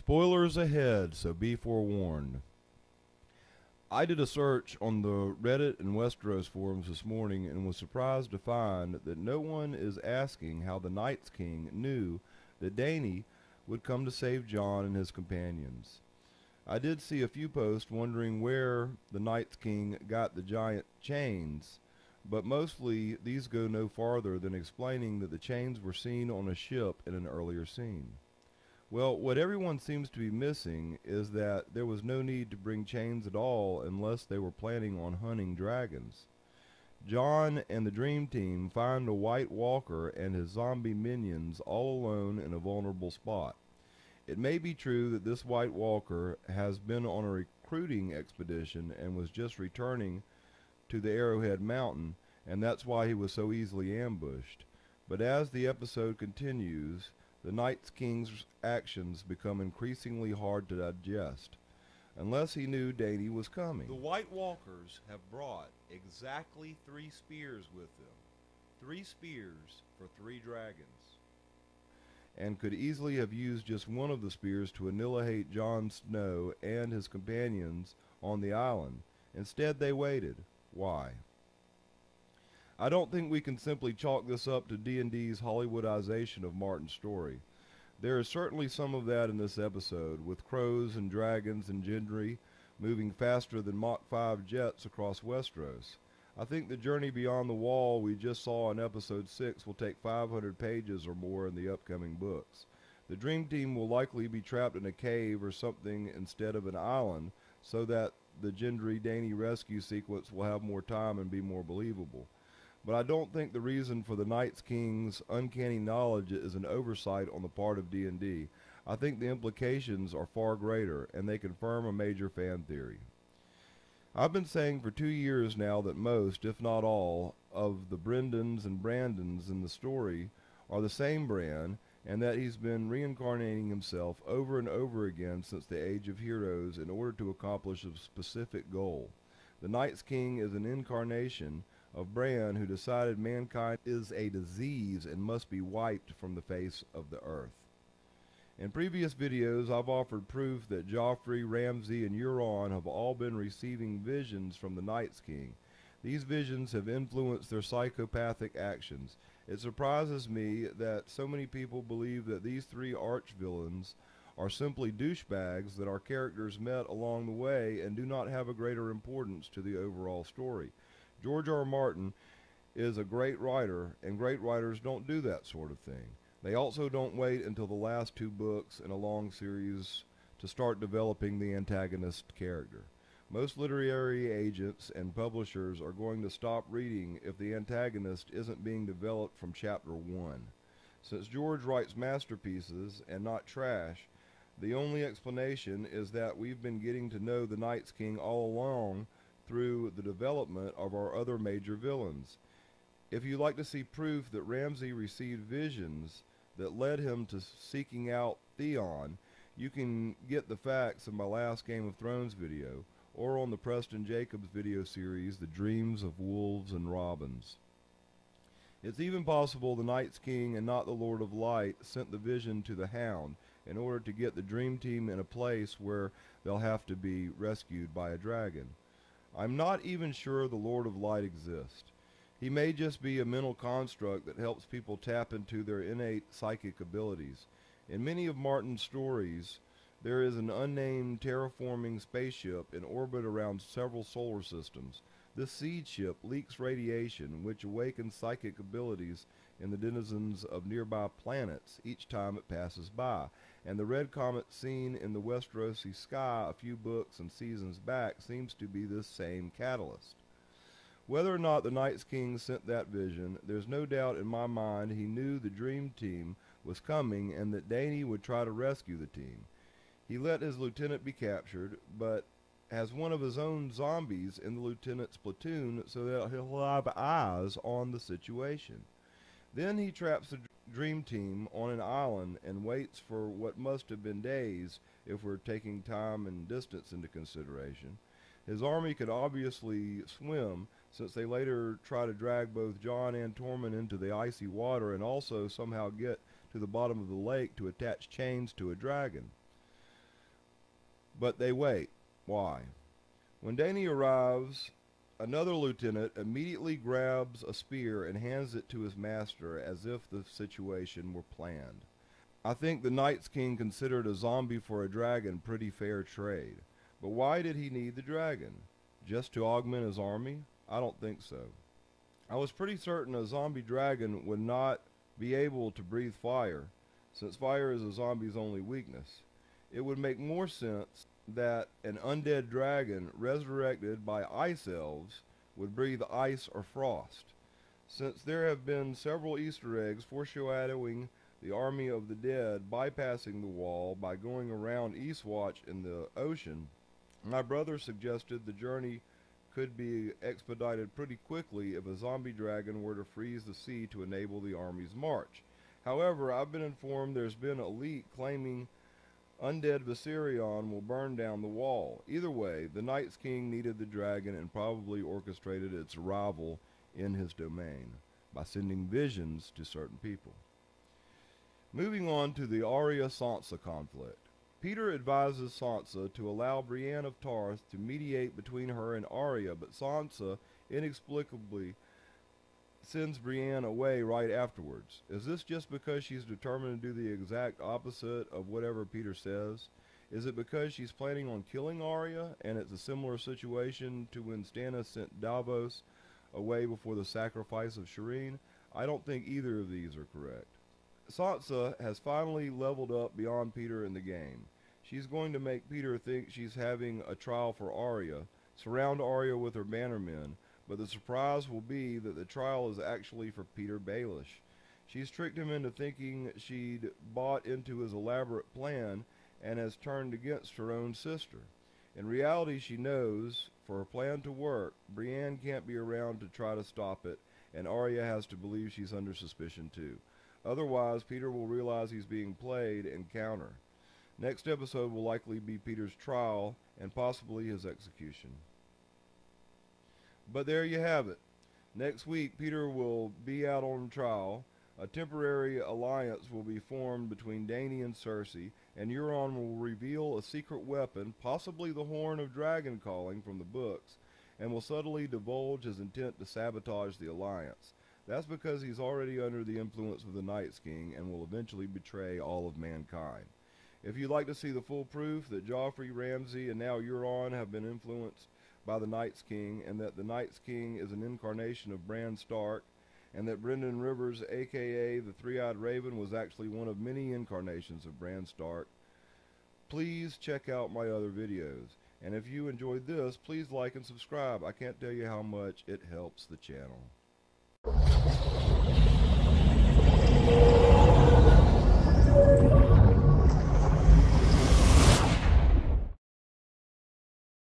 Spoilers ahead, so be forewarned. I did a search on the Reddit and Westeros forums this morning and was surprised to find that no one is asking how the Night's King knew that Dany would come to save Jon and his companions. I did see a few posts wondering where the Night's King got the giant chains, but mostly these go no farther than explaining that the chains were seen on a ship in an earlier scene. Well, what everyone seems to be missing is that there was no need to bring chains at all unless they were planning on hunting dragons. Jon and the Dream Team find a White Walker and his zombie minions all alone in a vulnerable spot. It may be true that this White Walker has been on a recruiting expedition and was just returning to the Arrowhead Mountain, and that's why he was so easily ambushed. But as the episode continues, the Night King's actions become increasingly hard to digest, unless he knew Dany was coming. The White Walkers have brought exactly 3 spears with them. 3 spears for 3 dragons. And could easily have used just one of the spears to annihilate Jon Snow and his companions on the island. Instead, they waited. Why? I don't think we can simply chalk this up to D&D's Hollywoodization of Martin's story. There is certainly some of that in this episode, with crows and dragons and Gendry moving faster than Mach 5 jets across Westeros. I think the journey beyond the wall we just saw in episode 6 will take 500 pages or more in the upcoming books. The Dream Team will likely be trapped in a cave or something instead of an island, so that the Gendry-Dany rescue sequence will have more time and be more believable. But I don't think the reason for the Night King's uncanny knowledge is an oversight on the part of D&D. I think the implications are far greater, and they confirm a major fan theory. I've been saying for 2 years now that most, if not all, of the Bryndons and Brandons in the story are the same Bran, and that he's been reincarnating himself over and over again since the Age of Heroes in order to accomplish a specific goal. The Night King is an incarnation of Brienne, who decided mankind is a disease and must be wiped from the face of the earth. In previous videos, I've offered proof that Joffrey, Ramsay, and Euron have all been receiving visions from the Night King. These visions have influenced their psychopathic actions. It surprises me that so many people believe that these 3 arch-villains are simply douchebags that our characters met along the way and do not have a greater importance to the overall story. George R. R. Martin is a great writer, and great writers don't do that sort of thing. They also don't wait until the last 2 books in a long series to start developing the antagonist character. Most literary agents and publishers are going to stop reading if the antagonist isn't being developed from chapter 1. Since George writes masterpieces and not trash, the only explanation is that we've been getting to know the Night King all along through the development of our other major villains. If you'd like to see proof that Ramsay received visions that led him to seeking out Theon, you can get the facts in my last Game of Thrones video, or on the Preston Jacobs video series, The Dreams of Wolves and Robins. It's even possible the Night King and not the Lord of Light sent the vision to the Hound in order to get the Dream Team in a place where they'll have to be rescued by a dragon. I'm not even sure the Lord of Light exists. He may just be a mental construct that helps people tap into their innate psychic abilities. In many of Martin's stories, there is an unnamed terraforming spaceship in orbit around several solar systems. This seed ship leaks radiation, which awakens psychic abilities in the denizens of nearby planets each time it passes by. And the red comet seen in the Westerosi sky a few books and seasons back seems to be this same catalyst. Whether or not the Night King sent that vision, there's no doubt in my mind he knew the Dream Team was coming and that Dany would try to rescue the team. He let his lieutenant be captured, but has one of his own zombies in the lieutenant's platoon so that he'll have eyes on the situation. Then he traps the Dream Team on an island and waits for what must have been days if we're taking time and distance into consideration. His army could obviously swim, since they later try to drag both Jon and Tormund into the icy water and also somehow get to the bottom of the lake to attach chains to a dragon. But they wait. Why? When Dany arrives, another lieutenant immediately grabs a spear and hands it to his master as if the situation were planned. I think the Night's King considered a zombie for a dragon pretty fair trade. But why did he need the dragon? Just to augment his army? I don't think so. I was pretty certain a zombie dragon would not be able to breathe fire, since fire is a zombie's only weakness. It would make more sense that an undead dragon resurrected by ice elves would breathe ice or frost. Since there have been several Easter eggs foreshadowing the army of the dead bypassing the wall by going around Eastwatch in the ocean, my brother suggested the journey could be expedited pretty quickly if a zombie dragon were to freeze the sea to enable the army's march. However, I've been informed there's been a leak claiming undead Viserion will burn down the wall. Either way, the Night's King needed the dragon and probably orchestrated its arrival in his domain by sending visions to certain people. Moving on to the Arya-Sansa conflict. Peter advises Sansa to allow Brienne of Tarth to mediate between her and Arya, but Sansa inexplicably sends Brienne away right afterwards. Is this just because she's determined to do the exact opposite of whatever Peter says? Is it because she's planning on killing Arya, and it's a similar situation to when Stannis sent Davos away before the sacrifice of Shireen? I don't think either of these are correct. Sansa has finally leveled up beyond Peter in the game. She's going to make Peter think she's having a trial for Arya, surround Arya with her bannermen, but the surprise will be that the trial is actually for Peter Baelish. She's tricked him into thinking she'd bought into his elaborate plan and has turned against her own sister. In reality, she knows, for her plan to work, Brienne can't be around to try to stop it, and Arya has to believe she's under suspicion too. Otherwise, Peter will realize he's being played and counter. Next episode will likely be Peter's trial and possibly his execution. But there you have it. Next week, Peter will be out on trial. A temporary alliance will be formed between Dany and Cersei, and Euron will reveal a secret weapon, possibly the Horn of Dragon Calling from the books, and will subtly divulge his intent to sabotage the alliance. That's because he's already under the influence of the Night's King and will eventually betray all of mankind. If you'd like to see the full proof that Joffrey, Ramsay, and now Euron have been influenced by the Night's King, and that the Night's King is an incarnation of Bran Stark, and that Brynden Rivers, aka the Three-Eyed Raven, was actually one of many incarnations of Bran Stark, please check out my other videos. And if you enjoyed this, please like and subscribe. I can't tell you how much it helps the channel.